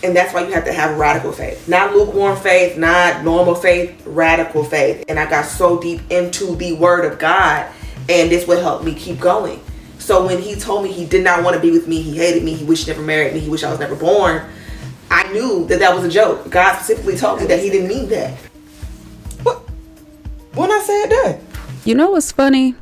And that's why you have to have radical faith. Not lukewarm faith, not normal faith, radical faith. And I got so deep into the word of God, and this would help me keep going. So when he told me he did not want to be with me, he hated me, he wished he never married me, he wished I was never born, I knew that that was a joke. God specifically told me that he didn't mean that. What? When I said that? You know what's funny?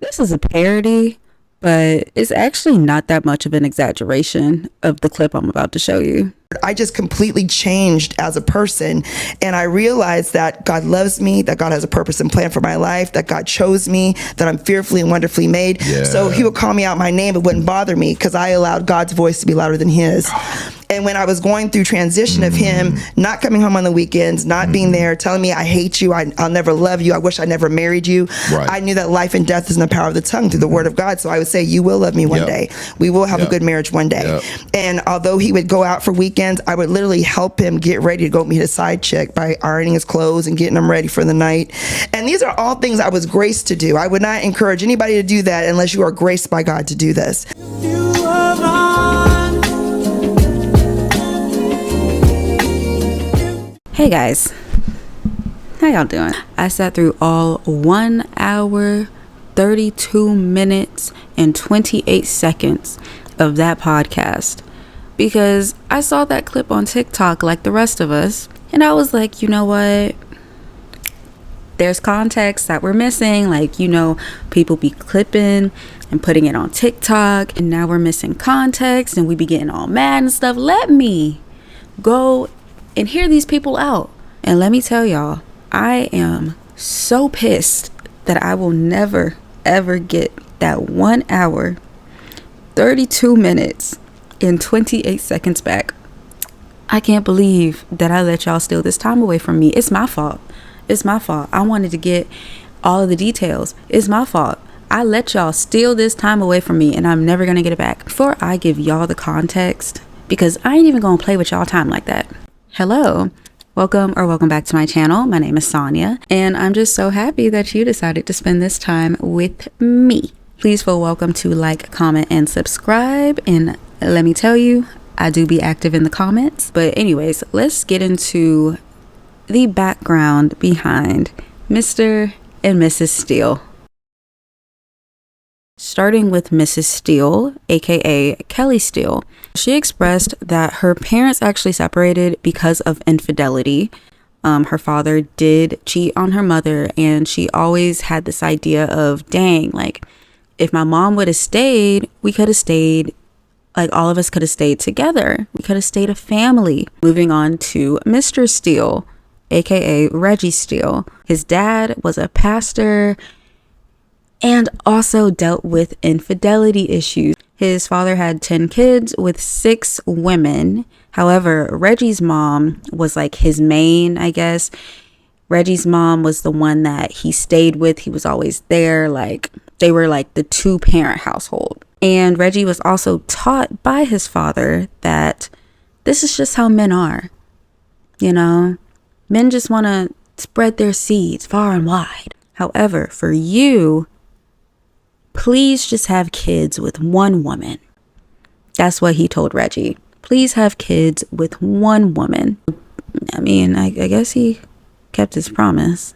This is a parody, but it's actually not that much of an exaggeration of the clip I'm about to show you. I just completely changed as a person, and I realized that God loves me, that God has a purpose and plan for my life, that God chose me, that I'm fearfully and wonderfully made. Yeah. So he would call me out my name, it wouldn't bother me because I allowed God's voice to be louder than his. And when I was going through transition of him not coming home on the weekends, not being there, telling me I hate you, I'll never love you, I wish I never married you, I knew that life and death is in the power of the tongue through the word of God. So I would say, you will love me one day. We will have a good marriage one day. And although he would go out for weekends, I would literally help him get ready to go meet a side chick by ironing his clothes and getting him ready for the night. And these are all things I was graced to do. I would not encourage anybody to do that unless you are graced by God to do this. Hey guys, how y'all doing? I sat through all 1 hour, 32 minutes, and 28 seconds of that podcast because I saw that clip on TikTok like the rest of us, and I was like, you know what? There's context that we're missing. Like, you know, people be clipping and putting it on TikTok, and now we're missing context, and we be getting all mad and stuff. Let me go and hear these people out. And let me tell y'all, I am so pissed that I will never ever get that 1 hour, 32 minutes, and 28 seconds back. I can't believe that I let y'all steal this time away from me. It's my fault. It's my fault. I wanted to get all of the details. It's my fault. I let y'all steal this time away from me, and I'm never gonna get it back. Before I give y'all the context, because I ain't even gonna play with y'all time like that. Hello, welcome back to my channel. My name is Sonya, and I'm just so happy that you decided to spend this time with me. Please feel welcome to like, comment, and subscribe. And let me tell you, I do be active in the comments. But anyways, let's get into the background behind Mr. and Mrs. Steele. Starting with Mrs. Steele, aka Kelly Steele. She expressed that her parents actually separated because of infidelity. Her father did cheat on her mother, and she always had this idea of, dang, like, if my mom would have stayed, we could have stayed, like, all of us could have stayed together. We could have stayed a family. Moving on to Mr. Steele, aka Reggie Steele. His dad was a pastor and also dealt with infidelity issues. His father had 10 kids with 6 women. However, Reggie's mom was like his main, I guess. Reggie's mom was the one that he stayed with. He was always there. Like, they were like the 2-parent household. And Reggie was also taught by his father that this is just how men are. You know, men just want to spread their seeds far and wide. However, for you, please just have kids with one woman. That's what he told Reggie. Please have kids with one woman. I mean, I guess he kept his promise.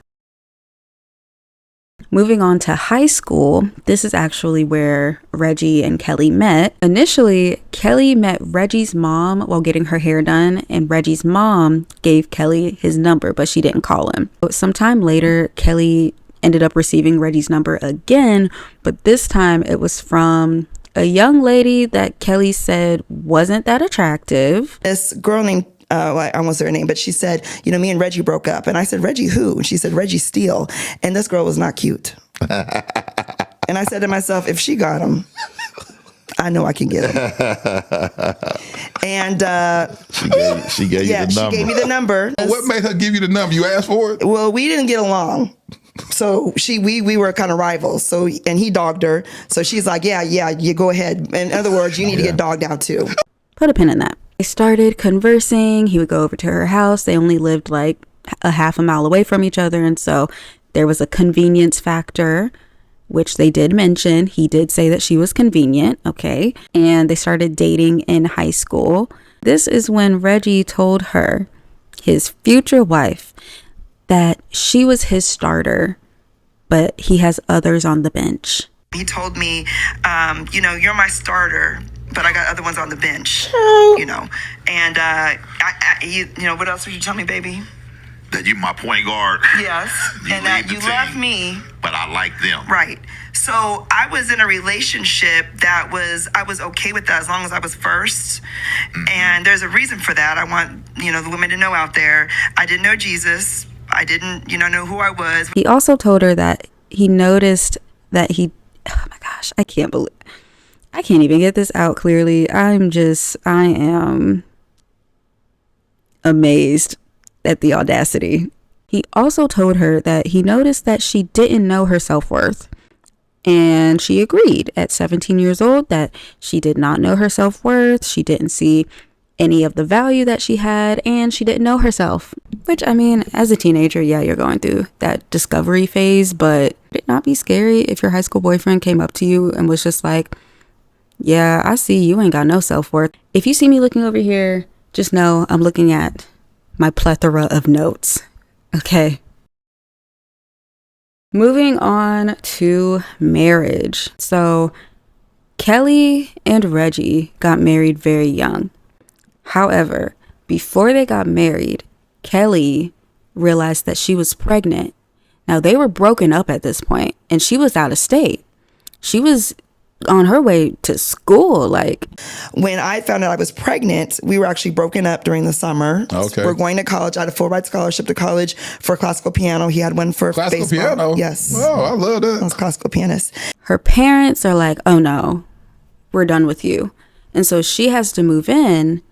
Moving on to high school, this is actually where Reggie and Kelly met. Initially, Kelly met Reggie's mom while getting her hair done, and Reggie's mom gave Kelly his number, but she didn't call him. Sometime later, Kelly ended up receiving Reggie's number again, but this time it was from a young lady that Kelly said wasn't that attractive. This girl named, I almost said her name, but she said, you know, me and Reggie broke up. And I said, Reggie who? And she said, Reggie Steele. And this girl was not cute. And I said to myself, if she got him, I know I can get him. And she gave you the number. She gave me the number. What made her give you the number? You asked for it? Well, we didn't get along. So we were kind of rivals. So, and he dogged her. So she's like, yeah, you go ahead. In other words, you need to get dogged out too. Put a pin in that. They started conversing. He would go over to her house. They only lived like a half a mile away from each other. And so there was a convenience factor, which they did mention. He did say that she was convenient. Okay. And they started dating in high school. This is when Reggie told her, his future wife, that she was his starter, but he has others on the bench. He told me, you're my starter, but I got other ones on the bench, And, what else would you tell me, baby? That you my point guard. Yes, and that you love me. But I like them. Right. So I was in a relationship I was okay with that as long as I was first. Mm-hmm. And there's a reason for that. I want, the women to know out there. I didn't know Jesus. I didn't, know who I was. He also told her that he noticed that oh my gosh, I can't even get this out clearly. I am amazed at the audacity. He also told her that he noticed that she didn't know her self-worth. And she agreed at 17 years old that she did not know her self-worth. She didn't see any of the value that she had, and she didn't know herself. Which, I mean, as a teenager, yeah, you're going through that discovery phase, but would it not be scary if your high school boyfriend came up to you and was just like, yeah, I see you ain't got no self-worth. If you see me looking over here, just know I'm looking at my plethora of notes. Okay. Moving on to marriage. So Kelly and Reggie got married very young. However, before they got married, Kelly realized that she was pregnant. Now, they were broken up at this point, and she was out of state. She was on her way to school. When I found out I was pregnant, we were actually broken up during the summer. Okay. We're going to college. I had a full ride scholarship to college for classical piano. He had one for Classical baseball. piano? Yes. Oh, I love that. I was a classical pianist. Her parents are like, oh no, we're done with you. And so she has to move in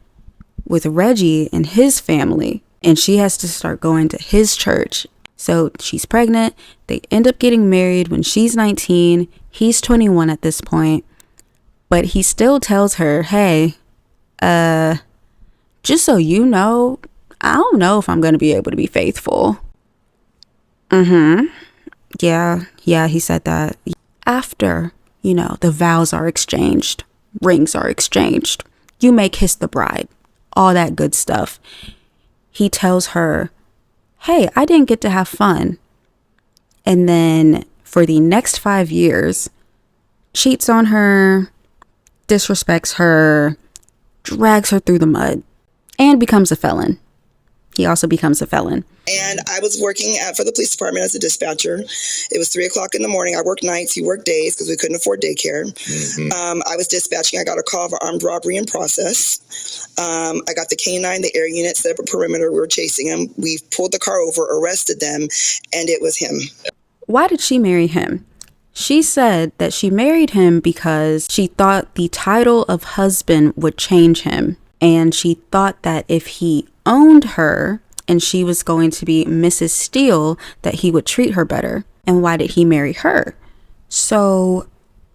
with Reggie and his family, and she has to start going to his church. So she's pregnant. They end up getting married when she's 19. He's 21 at this point. But he still tells her, hey, just so you know, I don't know if I'm going to be able to be faithful. Yeah, he said that. After, the vows are exchanged, rings are exchanged, you may kiss the bride, all that good stuff. He tells her, hey, I didn't get to have fun. And then for the next 5 years, cheats on her, disrespects her, drags her through the mud, and becomes a felon. He also becomes a felon. And I was working for the police department as a dispatcher. It was 3:00 in the morning. I worked nights. He worked days because we couldn't afford daycare. Mm-hmm. I was dispatching. I got a call for armed robbery in process. I got the K-9, the air unit, set up a perimeter. We were chasing him. We pulled the car over, arrested them, and it was him. Why did she marry him? She said that she married him because she thought the title of husband would change him. And she thought that if he owned her and she was going to be Mrs. Steele, that he would treat her better. And why did he marry her? So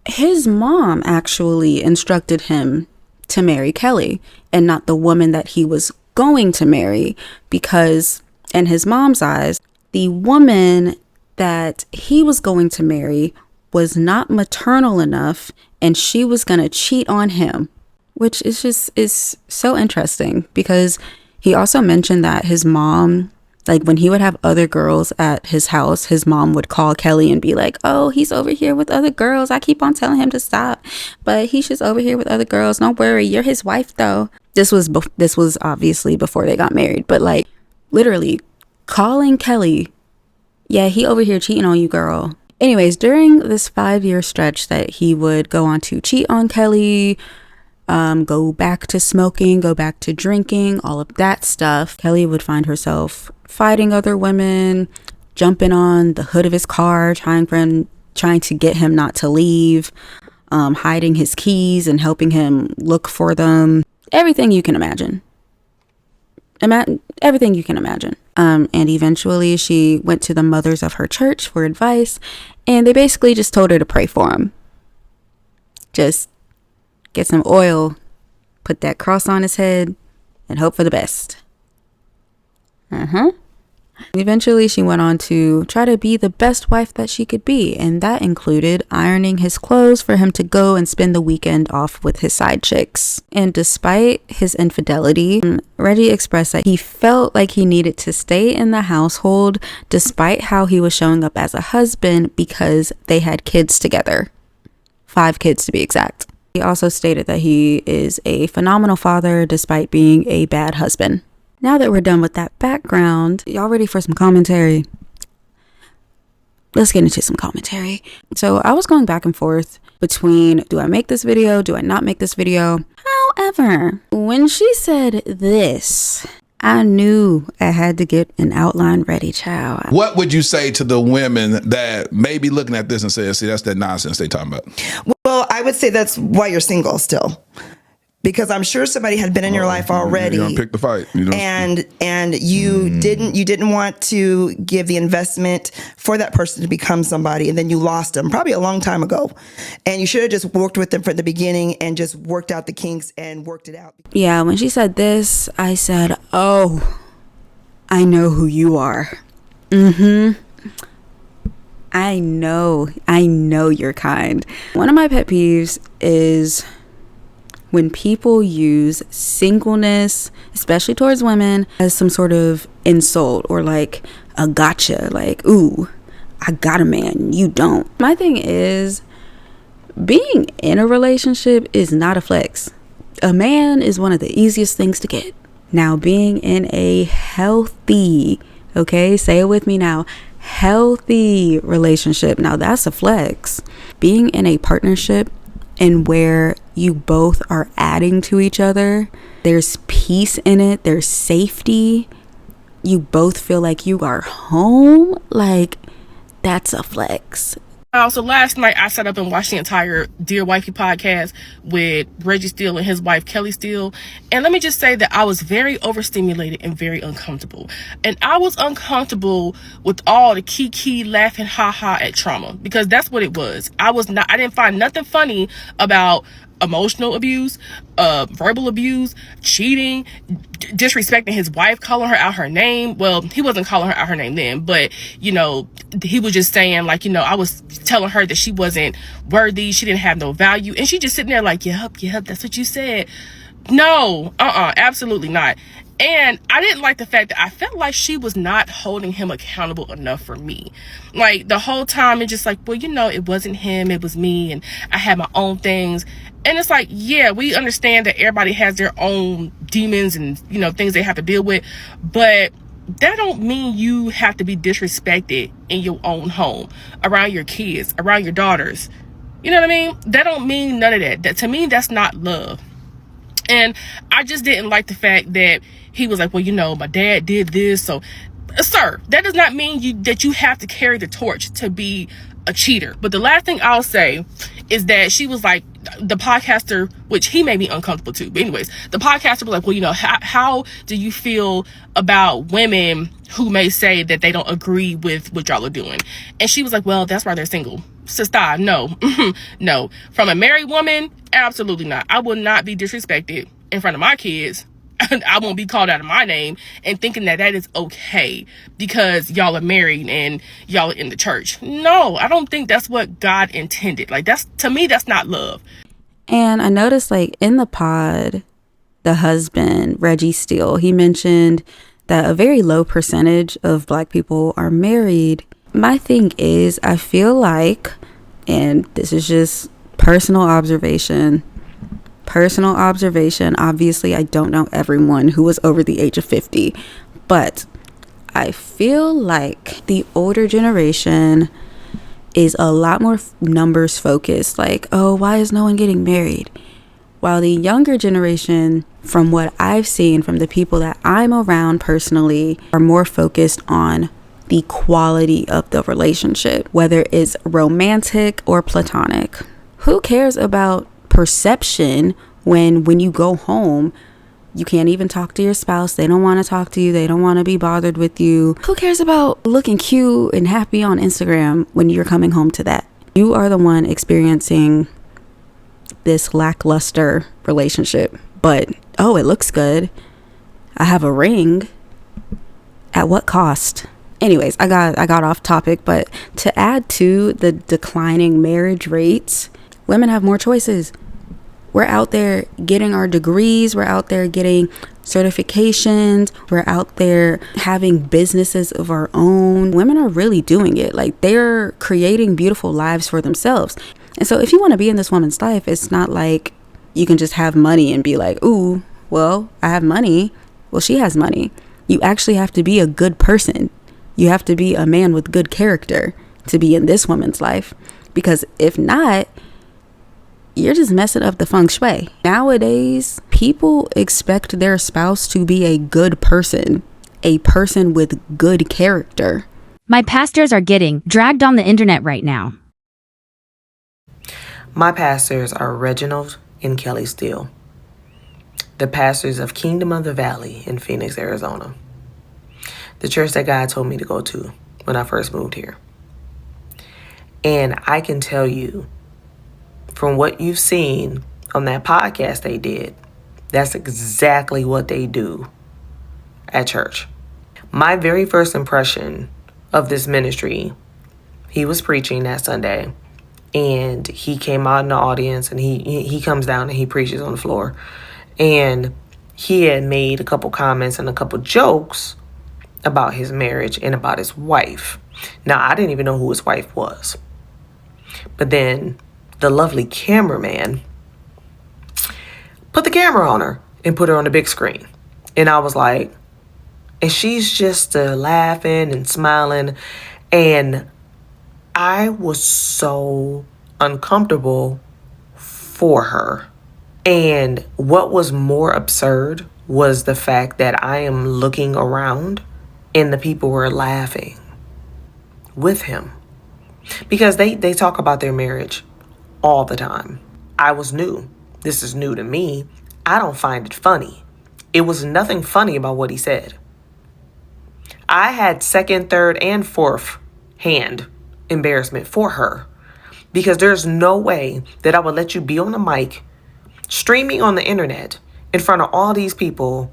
his mom actually instructed him to marry Kelly and not the woman that he was going to marry, because in his mom's eyes, the woman that he was going to marry was not maternal enough, and she was going to cheat on him, which is so interesting, because he also mentioned that his mom, when he would have other girls at his house, his mom would call Kelly and be like, oh, he's over here with other girls. I keep on telling him to stop, but he's just over here with other girls. Don't worry, you're his wife though. This was obviously before they got married, but literally calling Kelly, yeah, he over here cheating on you, girl. Anyways, during this 5-year stretch that he would go on to cheat on Kelly, go back to smoking, go back to drinking, all of that stuff, Kelly would find herself fighting other women, jumping on the hood of his car, trying to get him not to leave, hiding his keys and helping him look for them. Everything you can imagine. Everything you can imagine. And eventually she went to the mothers of her church for advice, and they basically just told her to pray for him. Just get some oil, put that cross on his head, and hope for the best. Eventually, she went on to try to be the best wife that she could be, and that included ironing his clothes for him to go and spend the weekend off with his side chicks. And despite his infidelity, Reggie expressed that he felt like he needed to stay in the household despite how he was showing up as a husband because they had kids together. 5 kids to be exact. He also stated that he is a phenomenal father despite being a bad husband. Now that we're done with that background, y'all ready for some commentary? Let's get into some commentary. So I was going back and forth between, do I make this video? Do I not make this video? However, when she said this, I knew I had to get an outline ready, child. What would you say to the women that may be looking at this and say, see, that's that nonsense they talking about? Well, I would say that's why you're single still. Because I'm sure somebody had been in your life already. You don't pick the fight. You know? And you didn't want to give the investment for that person to become somebody, and then you lost them probably a long time ago. And you should have just worked with them from the beginning and just worked out the kinks and worked it out. Yeah, when she said this, I said, oh, I know who you are. I know you're kind. One of my pet peeves is when people use singleness, especially towards women, as some sort of insult or like a gotcha, like, ooh, I got a man, you don't. My thing is, being in a relationship is not a flex. A man is one of the easiest things to get. Now, being in a healthy, okay, say it with me now, healthy relationship, now that's a flex. Being in a partnership and where you both are adding to each other, there's peace in it, there's safety, you both feel like you are home, like, that's a flex. So last night I sat up and watched the entire Dear Wifey podcast with Reggie Steele and his wife Kelly Steele, and let me just say that I was very overstimulated and very uncomfortable. And I was uncomfortable with all the kiki laughing haha at trauma, because that's what it was. I didn't find nothing funny about emotional abuse, verbal abuse, cheating, disrespecting his wife, calling her out her name. Well, he wasn't calling her out her name then, but he was just saying, like, I was telling her that she wasn't worthy, she didn't have no value, and she just sitting there like, yep, that's what you said. No, absolutely not. And I didn't like the fact that I felt like she was not holding him accountable enough for me. Like, the whole time, it's just like, well, it wasn't him, it was me, and I had my own things. And it's like, yeah, we understand that everybody has their own demons and, things they have to deal with. But that don't mean you have to be disrespected in your own home, around your kids, around your daughters. You know what I mean? That don't mean none of that. That, to me, that's not love. And I just didn't like the fact that he was like, well, my dad did this. So, sir, that does not mean that you have to carry the torch to be a cheater. But the last thing I'll say is that she was like, the podcaster, which he made me uncomfortable too. But anyways, the podcaster was like, well, how do you feel about women who may say that they don't agree with what y'all are doing? And she was like, well, that's why they're single. Sister, no. No. From a married woman, absolutely not. I will not be disrespected in front of my kids. I won't be called out of my name and thinking that is okay because y'all are married and y'all are in the church. No, I don't think that's what God intended. Like, to me, that's not love. And I noticed, like, in the pod, the husband, Reggie Steele, he mentioned that a very low percentage of Black people are married. My thing is, I feel like, and this is just personal observation, obviously I don't know everyone who was over the age of 50, but I feel like the older generation is a lot more numbers focused, like, oh, why is no one getting married? While the younger generation, from what I've seen from the people that I'm around personally, are more focused on the quality of the relationship, whether it's romantic or platonic. Who cares about perception when you go home you can't even talk to your spouse, they don't want to talk to you, they don't want to be bothered with you? Who cares about looking cute and happy on Instagram when you're coming home to that? You are the one experiencing this lackluster relationship, but oh, it looks good, I have a ring, At what cost? Anyways, I got off topic, but to add to the declining marriage rates, women have more choices. We're out there getting our degrees. We're out there getting certifications. We're out there having businesses of our own. Women are really doing it. Like, they're creating beautiful lives for themselves. And so if you want to be in this woman's life, it's not like you can just have money and be like, ooh, well, I have money. Well, she has money. You actually have to be a good person. You have to be a man with good character to be in this woman's life. Because if not, you're just messing up the feng shui. Nowadays, people expect their spouse to be a good person, a person with good character. My pastors are getting dragged on the internet right now. My pastors are Reginald and Kelly Steele, the pastors of Kingdom of the Valley in Phoenix, Arizona, the church that God told me to go to when I first moved here. And I can tell you, from what you've seen on that podcast they did, that's exactly what they do at church. My very first impression of this ministry, he was preaching that Sunday, and he came out in the audience, and he comes down and he preaches on the floor. And he had made a couple comments and a couple jokes about his marriage and about his wife. Now, I didn't even know who his wife was. But then the lovely cameraman put the camera on her and put her on the big screen. And I was like, and she's just laughing and smiling. And I was so uncomfortable for her. And what was more absurd was the fact that I am looking around and the people were laughing with him. Because they talk about their marriage all the time. I was new. This is new to me. I don't find it funny. It was nothing funny about what he said. I had second, third, and fourth hand embarrassment for her. Because there's no way that I would let you be on the mic, streaming on the internet in front of all these people,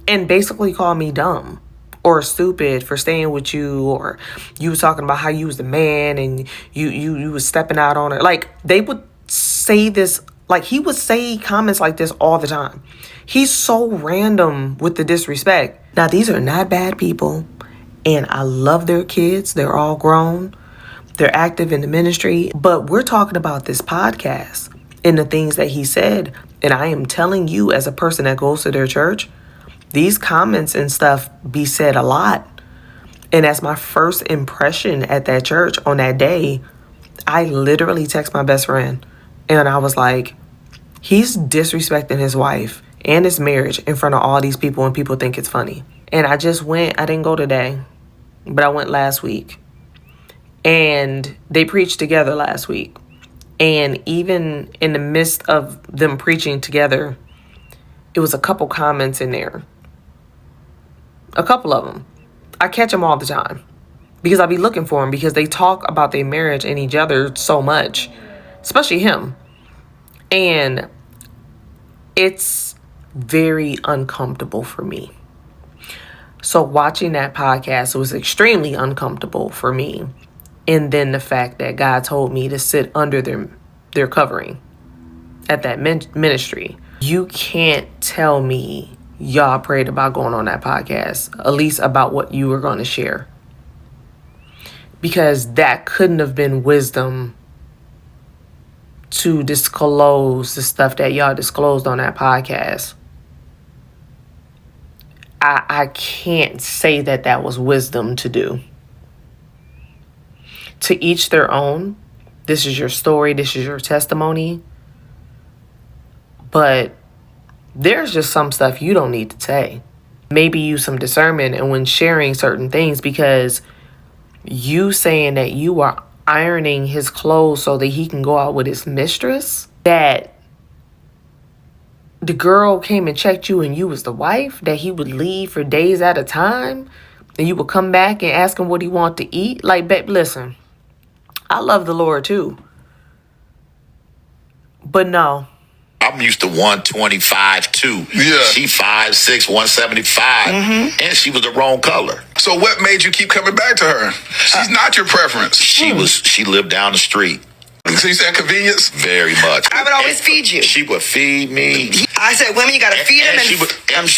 and basically call me dumb or stupid for staying with you, or you was talking about how you was the man and you was stepping out on her. Like, they would say this, like, he would say comments like this all the time. He's so random with the disrespect. Now, these are not bad people, and I love their kids. They're all grown. They're active in the ministry. But we're talking about this podcast and the things that he said. And I am telling you, as a person that goes to their church, these comments and stuff be said a lot. And as my first impression at that church on that day, I literally text my best friend. And I was like, he's disrespecting his wife and his marriage in front of all these people, and people think it's funny. And I just went. I didn't go today, but I went last week. And they preached together last week. And even in the midst of them preaching together, it was a couple comments in there. A couple of them. I catch them all the time because I be looking for them, because they talk about their marriage and each other so much, especially him. And it's very uncomfortable for me. So watching that podcast was extremely uncomfortable for me. And then the fact that God told me to sit under their covering at that ministry. You can't tell me y'all prayed about going on that podcast, at least about what you were going to share. Because that couldn't have been wisdom to disclose the stuff that y'all disclosed on that podcast. I can't say that that was wisdom to do. To each their own. This is your story. This is your testimony. But there's just some stuff you don't need to say. Maybe use some discernment and when sharing certain things, because you saying that you are ironing his clothes so that he can go out with his mistress, that the girl came and checked you and you was the wife, that he would leave for days at a time and you would come back and ask him what he want to eat. Like, babe, listen, I love the Lord too. But no, I'm used to 125 too. Yeah. She 5'6", 175, and she was the wrong color. So what made you keep coming back to her? She's not your preference. She lived down the street. So you said convenience? Very much. I would always feed you. She would feed me. I said, women, you gotta feed them. And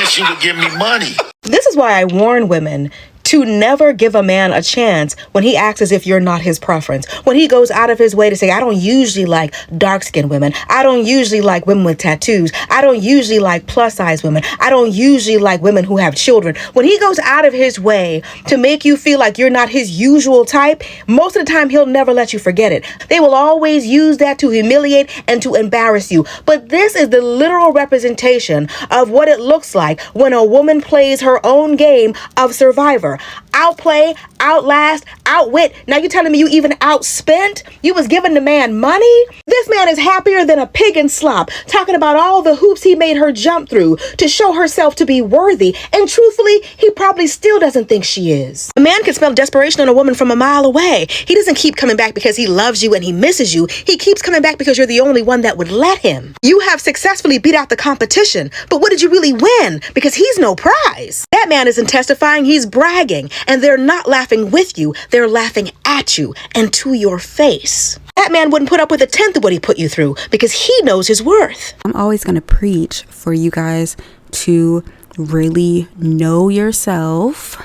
she would give me money. This is why I warn women to never give a man a chance when he acts as if you're not his preference. When he goes out of his way to say, I don't usually like dark-skinned women. I don't usually like women with tattoos. I don't usually like plus-size women. I don't usually like women who have children. When he goes out of his way to make you feel like you're not his usual type, most of the time he'll never let you forget it. They will always use that to humiliate and to embarrass you. But this is the literal representation of what it looks like when a woman plays her own game of survivor. Outplay, outlast, outwit. Now you telling me you even outspent? You was giving the man money? This man is happier than a pig in slop, talking about all the hoops he made her jump through to show herself to be worthy. And truthfully, he probably still doesn't think she is. A man can smell desperation in a woman from a mile away. He doesn't keep coming back because he loves you and he misses you. He keeps coming back because you're the only one that would let him. You have successfully beat out the competition, but what did you really win? Because he's no prize. That man isn't testifying, he's bragging. And they're not laughing with you, they're laughing at you and to your face. That man wouldn't put up with 1/10 of what he put you through because he knows his worth. I'm always going to preach for you guys to really know yourself.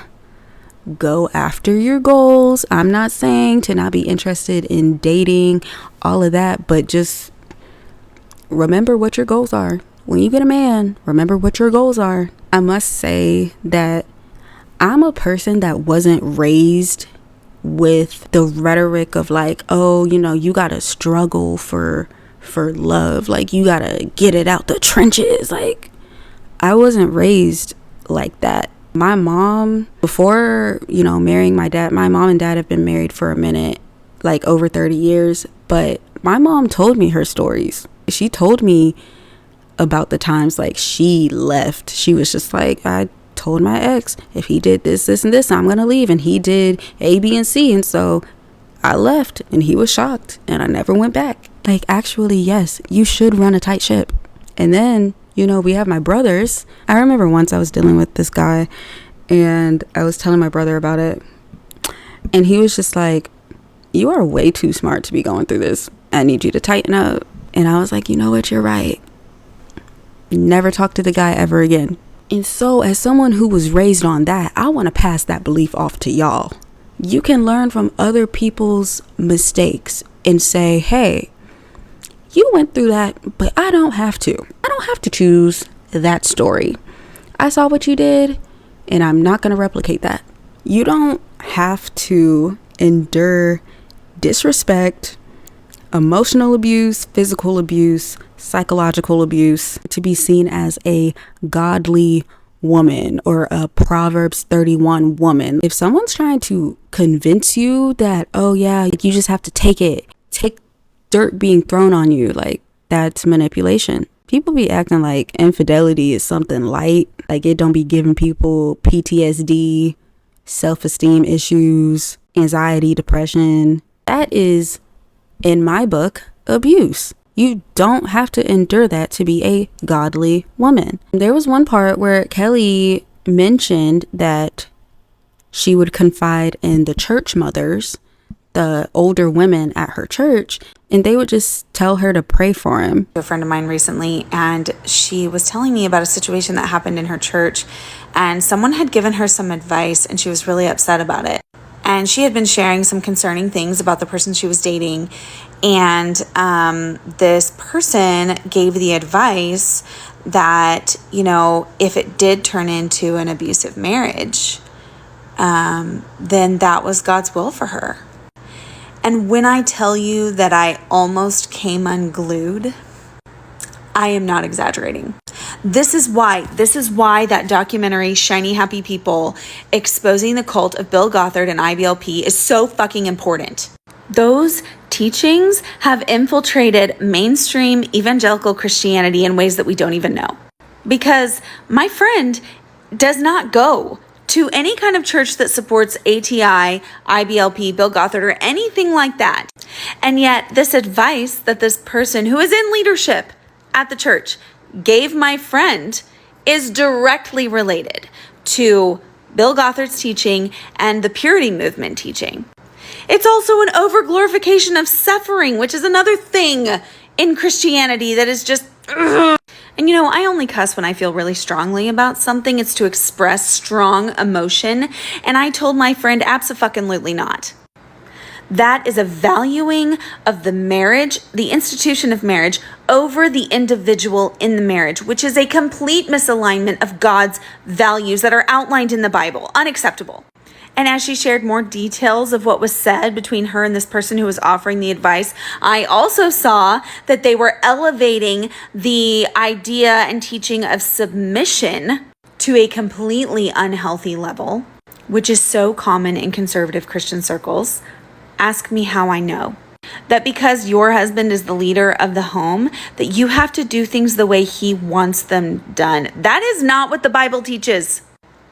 Go after your goals. I'm not saying to not be interested in dating, all of that, but just remember what your goals are. When you get a man, remember what your goals are. I must say that I'm a person that wasn't raised with the rhetoric of like, oh, you know, you gotta struggle for love. Like, you gotta get it out the trenches. Like, I wasn't raised like that. My mom, before, you know, marrying my dad, my mom and dad have been married for a minute, like over 30 years. But my mom told me her stories. She told me about the times like she left. She was just like, I told my ex, if he did this, this, and this, I'm gonna leave. And he did A, B, and C. And so I left and he was shocked and I never went back. Like, actually, yes, you should run a tight ship. And then, you know, we have my brothers. I remember once I was dealing with this guy and I was telling my brother about it. And he was just like, you are way too smart to be going through this. I need you to tighten up. And I was like, you know what? You're right. Never talk to the guy ever again. And so as someone who was raised on that, I want to pass that belief off to y'all. You can learn from other people's mistakes and say, hey, you went through that, but I don't have to. I don't have to choose that story. I saw what you did, and I'm not going to replicate that. You don't have to endure disrespect, emotional abuse, physical abuse, psychological abuse to be seen as a godly woman or a Proverbs 31 woman. If someone's trying to convince you that, oh yeah, you just have to take dirt being thrown on you, like, that's manipulation. People be acting like infidelity is something light, like it don't be giving people PTSD, self-esteem issues, anxiety, depression. That is, in my book, abuse. You don't have to endure that to be a godly woman. There was one part where Kelly mentioned that she would confide in the church mothers, the older women at her church, and they would just tell her to pray for him. A friend of mine recently, and she was telling me about a situation that happened in her church, and someone had given her some advice and she was really upset about it. And she had been sharing some concerning things about the person she was dating. And this person gave the advice that, you know, if it did turn into an abusive marriage, then that was God's will for her. And when I tell you that I almost came unglued, I am not exaggerating. This is why that documentary, Shiny Happy People, exposing the cult of Bill Gothard and IBLP is so fucking important. Those teachings have infiltrated mainstream evangelical Christianity in ways that we don't even know. Because my friend does not go to any kind of church that supports ATI, IBLP, Bill Gothard, or anything like that. And yet this advice that this person who is in leadership at the church gave my friend is directly related to Bill Gothard's teaching and the purity movement teaching. It's also an overglorification of suffering, which is another thing in Christianity that is just... And you know, I only cuss when I feel really strongly about something. It's to express strong emotion. And I told my friend, abso-fucking-lutely not. That is a valuing of the marriage, the institution of marriage, over the individual in the marriage, which is a complete misalignment of God's values that are outlined in the Bible. Unacceptable. And as she shared more details of what was said between her and this person who was offering the advice, I also saw that they were elevating the idea and teaching of submission to a completely unhealthy level, which is so common in conservative Christian circles. Ask me how I know. That because your husband is the leader of the home, that you have to do things the way he wants them done. That is not what the Bible teaches.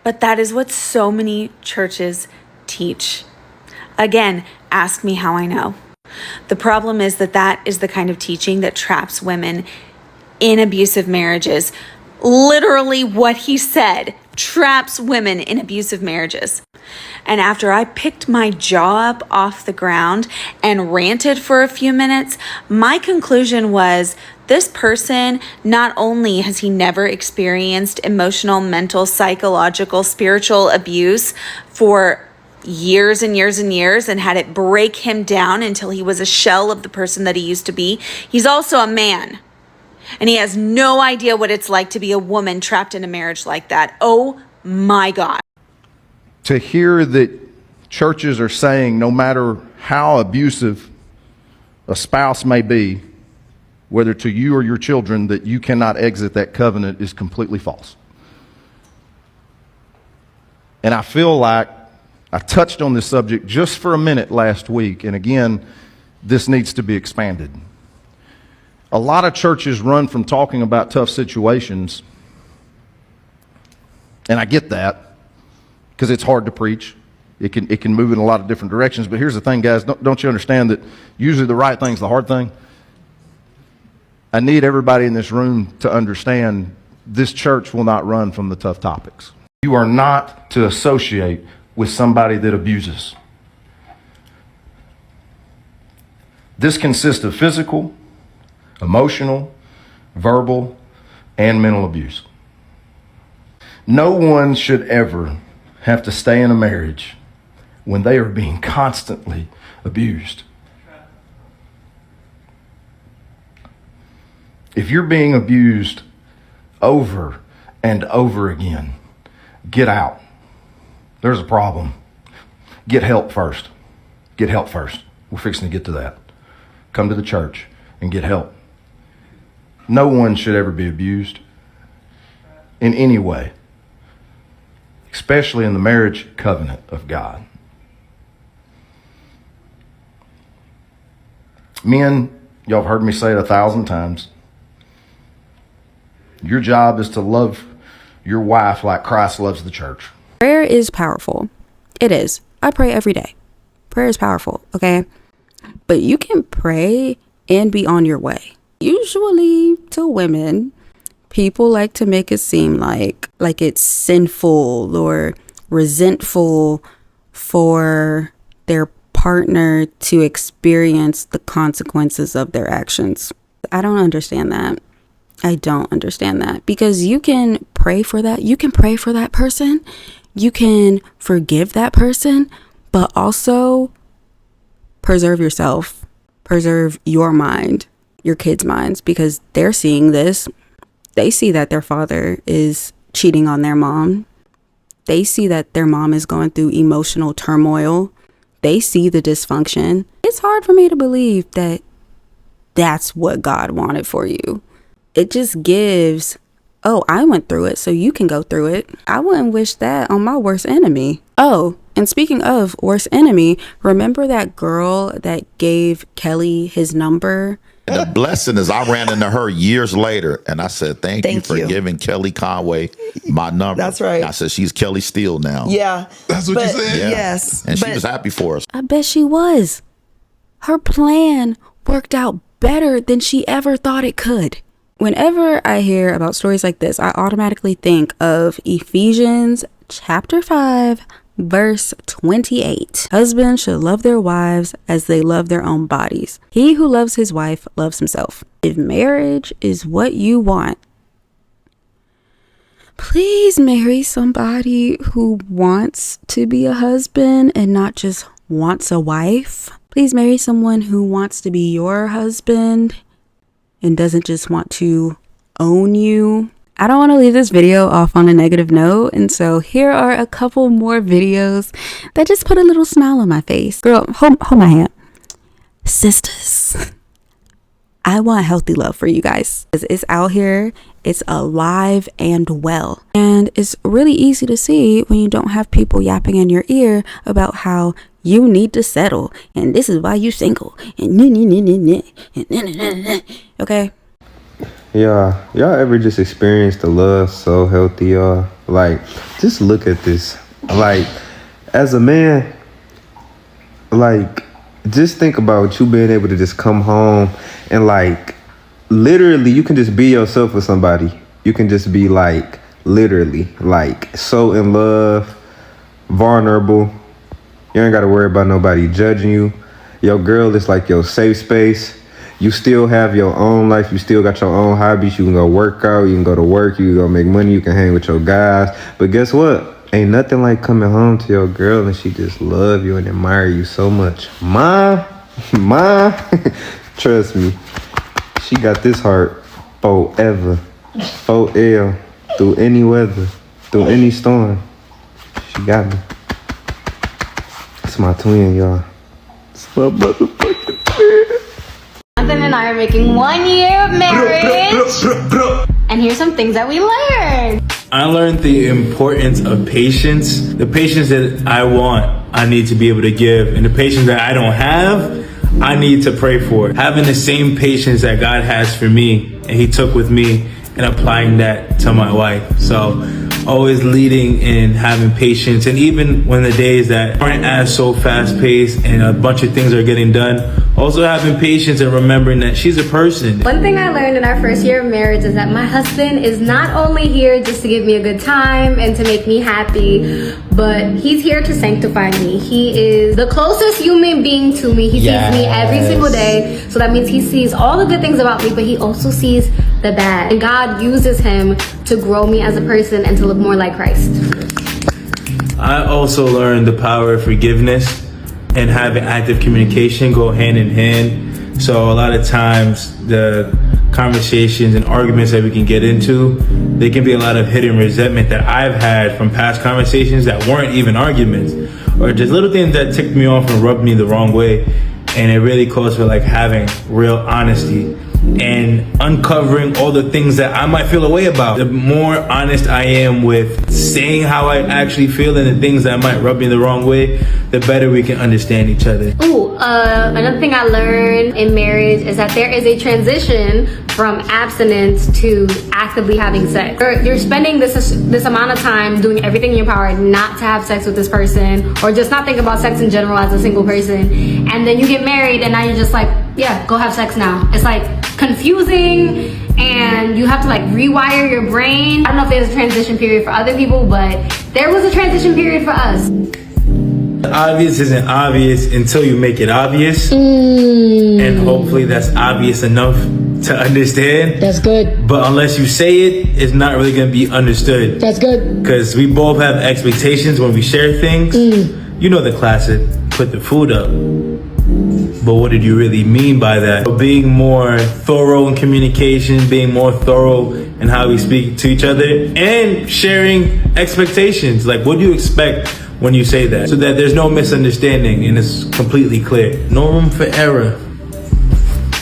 But that is what so many churches teach. Again, ask me how I know. The problem is that that is the kind of teaching that traps women in abusive marriages. Literally what he said, traps women in abusive marriages. And after I picked my jaw up off the ground and ranted for a few minutes, my conclusion was this person, not only has he never experienced emotional, mental, psychological, spiritual abuse for years and years and years and had it break him down until he was a shell of the person that he used to be, he's also a man. And he has no idea what it's like to be a woman trapped in a marriage like that. Oh my God. To hear that churches are saying no matter how abusive a spouse may be, whether to you or your children, that you cannot exit that covenant is completely false. And I feel like I touched on this subject just for a minute last week, and again, this needs to be expanded. A lot of churches run from talking about tough situations, and I get that, because it's hard to preach. It can move in a lot of different directions, but here's the thing, guys, don't you understand that usually the right thing's the hard thing? I need everybody in this room to understand this church will not run from the tough topics. You are not to associate with somebody that abuses. This consists of physical, emotional, verbal, and mental abuse. No one should ever have to stay in a marriage when they are being constantly abused. If you're being abused over and over again, get out. There's a problem. Get help first. Get help first. We're fixing to get to that. Come to the church and get help. No one should ever be abused in any way, especially in the marriage covenant of God. Men, y'all have heard me say it 1,000 times. Your job is to love your wife like Christ loves the church. Prayer is powerful. It is. I pray every day. Prayer is powerful, okay? But you can pray and be on your way. Usually to women, people like to make it seem like it's sinful or resentful for their partner to experience the consequences of their actions. I don't understand that. I don't understand that, because you can pray for that. You can pray for that person. You can forgive that person, but also preserve yourself, preserve your mind, your kids' minds, because they're seeing this. They see that their father is cheating on their mom. They see that their mom is going through emotional turmoil. They see the dysfunction. It's hard for me to believe that that's what God wanted for you. It just gives, oh, I went through it, so you can go through it. I wouldn't wish that on my worst enemy. Oh, and speaking of worst enemy, remember that girl that gave Kelly his number And the blessing is I ran into her years later and I said, thank you for giving Kelly Conway my number. That's right. I said, she's Kelly Steele now. Yeah. That's what you said? Yeah. Yes. And she was happy for us. I bet she was. Her plan worked out better than she ever thought it could. Whenever I hear about stories like this, I automatically think of Ephesians chapter 5, verse 28. Husbands should love their wives as they love their own bodies. He who loves his wife loves himself. If marriage is what you want, please marry somebody who wants to be a husband and not just wants a wife. Please marry someone who wants to be your husband and doesn't just want to own you. I don't want to leave this video off on a negative note, and so here are a couple more videos that just put a little smile on my face. Girl, hold my hand. Sisters, I want healthy love for you guys. It's out here, it's alive and well. And it's really easy to see when you don't have people yapping in your ear about how you need to settle, and this is why you single, and okay? Yeah, y'all ever just experienced the love so healthy, y'all? Like, just look at this. Like, as a man, like, just think about you being able to just come home and, like, literally, you can just be yourself with somebody. You can just be, like, literally, like, so in love, vulnerable. You ain't got to worry about nobody judging you. Your girl is, like, your safe space. You still have your own life. You still got your own hobbies. You can go work out. You can go to work. You can go make money. You can hang with your guys. But guess what? Ain't nothing like coming home to your girl and she just love you and admire you so much. Ma, trust me. She got this heart forever. Forever. Through any weather. Through any storm. She got me. It's my twin, y'all. It's my motherfucking twin. Jonathan and I are making 1 year of marriage. And here's some things that we learned. I learned the importance of patience. The patience that I want, I need to be able to give. And the patience that I don't have, I need to pray for. Having the same patience that God has for me and he took with me and applying that to my wife. So always leading and having patience. And even when the days that aren't as so fast paced and a bunch of things are getting done, also having patience and remembering that she's a person. One thing I learned in our first year of marriage is that my husband is not only here just to give me a good time and to make me happy, but he's here to sanctify me. He is the closest human being to me. He sees me every single day. So that means he sees all the good things about me, but he also sees the bad. And God uses him to grow me as a person and to look more like Christ. I also learned the power of forgiveness and having active communication go hand in hand. So a lot of times the conversations and arguments that we can get into, they can be a lot of hidden resentment that I've had from past conversations that weren't even arguments, or just little things that ticked me off and rubbed me the wrong way. And it really calls for like having real honesty and uncovering all the things that I might feel a way about. The more honest I am with saying how I actually feel and the things that might rub me the wrong way, the better we can understand each other. Another thing I learned in marriage is that there is a transition from abstinence to actively having sex. You're spending this amount of time doing everything in your power not to have sex with this person, or just not think about sex in general as a single person, and then you get married and now you're just like, yeah, go have sex now. It's like confusing and you have to like rewire your brain. I don't know if there's a transition period for other people, but there was a transition period for us. Obvious isn't obvious until you make it obvious. And hopefully that's obvious enough to understand. That's good. But unless you say it, it's not really going to be understood. That's good. Because we both have expectations when we share things. You know the classic, put the food up. But what did you really mean by that? So being more thorough in communication, being more thorough in how we speak to each other, and sharing expectations. Like, what do you expect when you say that? So that there's no misunderstanding and it's completely clear. No room for error.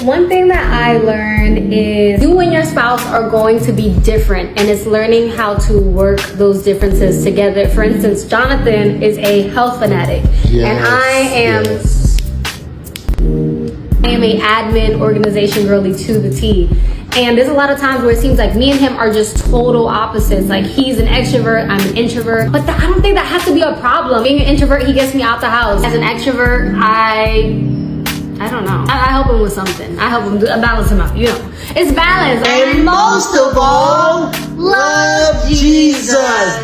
One thing that I learned is you and your spouse are going to be different, and it's learning how to work those differences together. For instance, Jonathan is a health fanatic, and I am I am a admin organization girly to the T. And there's a lot of times where it seems like me and him are just total opposites. Like he's an extrovert, I'm an introvert. But I don't think that has to be a problem. Being an introvert, he gets me out the house. As an extrovert, I don't know. I help him with something. I help him balance him out, you know. It's balance. And most of all, love Jesus,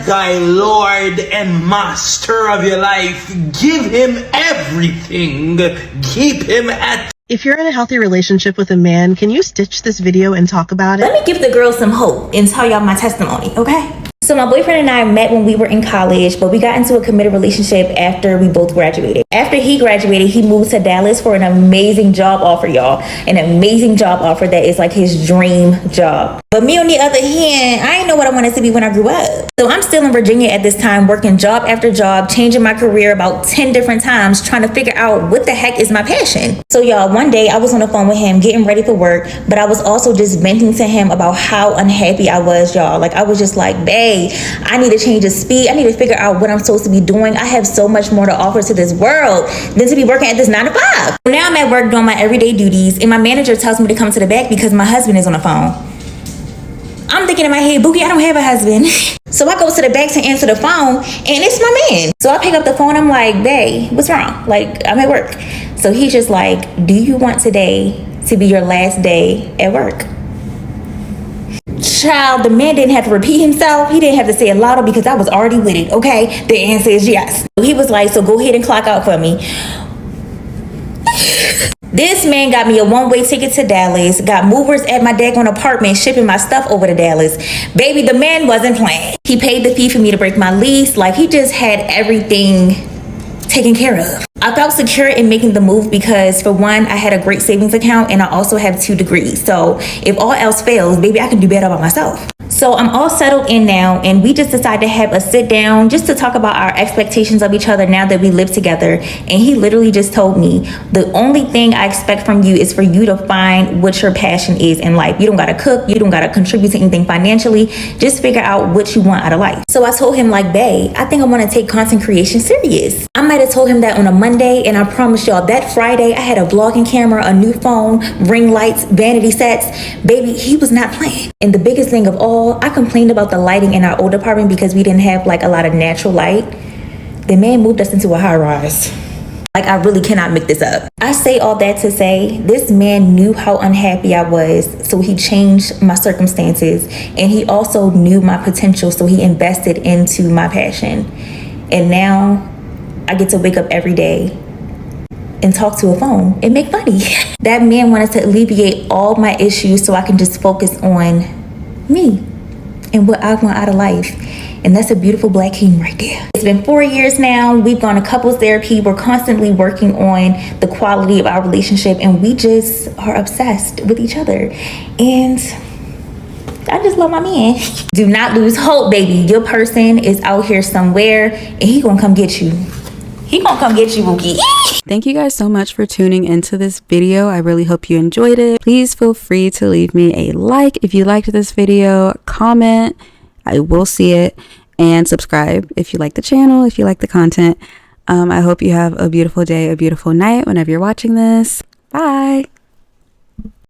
thy Lord and Master of your life. Give him everything. Keep him at. If you're in a healthy relationship with a man, can you stitch this video and talk about it? Let me give the girls some hope and tell y'all my testimony, okay? So my boyfriend and I met when we were in college, but we got into a committed relationship after we both graduated. After he graduated, he moved to Dallas for an amazing job offer, y'all. An amazing job offer that is like his dream job. But me, on the other hand, I didn't know what I wanted to be when I grew up. So I'm still in Virginia at this time, working job after job, changing my career about 10 different times, trying to figure out what the heck is my passion. So y'all, one day I was on the phone with him getting ready for work, but I was also just venting to him about how unhappy I was, y'all. Like I was just like, babe, I need to change the speed. I need to figure out what I'm supposed to be doing. I have so much more to offer to this world than to be working at this 9 to 5. Now I'm at work doing my everyday duties, and my manager tells me to come to the back because my husband is on the phone. I'm thinking in my head, Boogie, I don't have a husband. So I go to the back to answer the phone, and it's my man. So I pick up the phone. I'm like, babe, what's wrong? Like, I'm at work. So he's just like, do you want today to be your last day at work? Child, the man didn't have to repeat himself. He didn't have to say it louder because I was already with it, okay? The answer is yes. He was like, so go ahead and clock out for me. This man got me a one-way ticket to Dallas, got movers at my daggone apartment shipping my stuff over to Dallas. Baby, the man wasn't playing. He paid the fee for me to break my lease. Like, he just had everything taken care of. I felt secure in making the move because, for one, I had a great savings account and I also have 2 degrees. So if all else fails, baby, I can do better by myself. So I'm all settled in now, and we just decided to have a sit down just to talk about our expectations of each other now that we live together. And he literally just told me, the only thing I expect from you is for you to find what your passion is in life. You don't gotta cook, you don't gotta contribute to anything financially, just figure out what you want out of life. So I told him, like, babe, I think I wanna take content creation serious. I might have told him that on a Monday, and I promise y'all that Friday I had a vlogging camera, a new phone, ring lights, vanity sets. Baby, he was not playing. And the biggest thing of all, I complained about the lighting in our old apartment because we didn't have like a lot of natural light. The man moved us into a high rise. Like, I really cannot make this up. I say all that to say, this man knew how unhappy I was, so he changed my circumstances, and he also knew my potential, so he invested into my passion. And now I get to wake up every day and talk to a phone and make money. That man wanted to alleviate all my issues so I can just focus on me and what I want out of life. And that's a beautiful black king right there. It's been 4 years now. We've gone to couples therapy. We're constantly working on the quality of our relationship, and we just are obsessed with each other. And I just love my man. Do not lose hope, baby. Your person is out here somewhere, and he gonna come get you. He gonna come get you, Wookie. Thank you guys so much for tuning into this video. I really hope you enjoyed it. Please feel free to leave me a like if you liked this video, comment, I will see it, and subscribe if you like the channel, if you like the content. I hope you have a beautiful day, a beautiful night whenever you're watching this. Bye.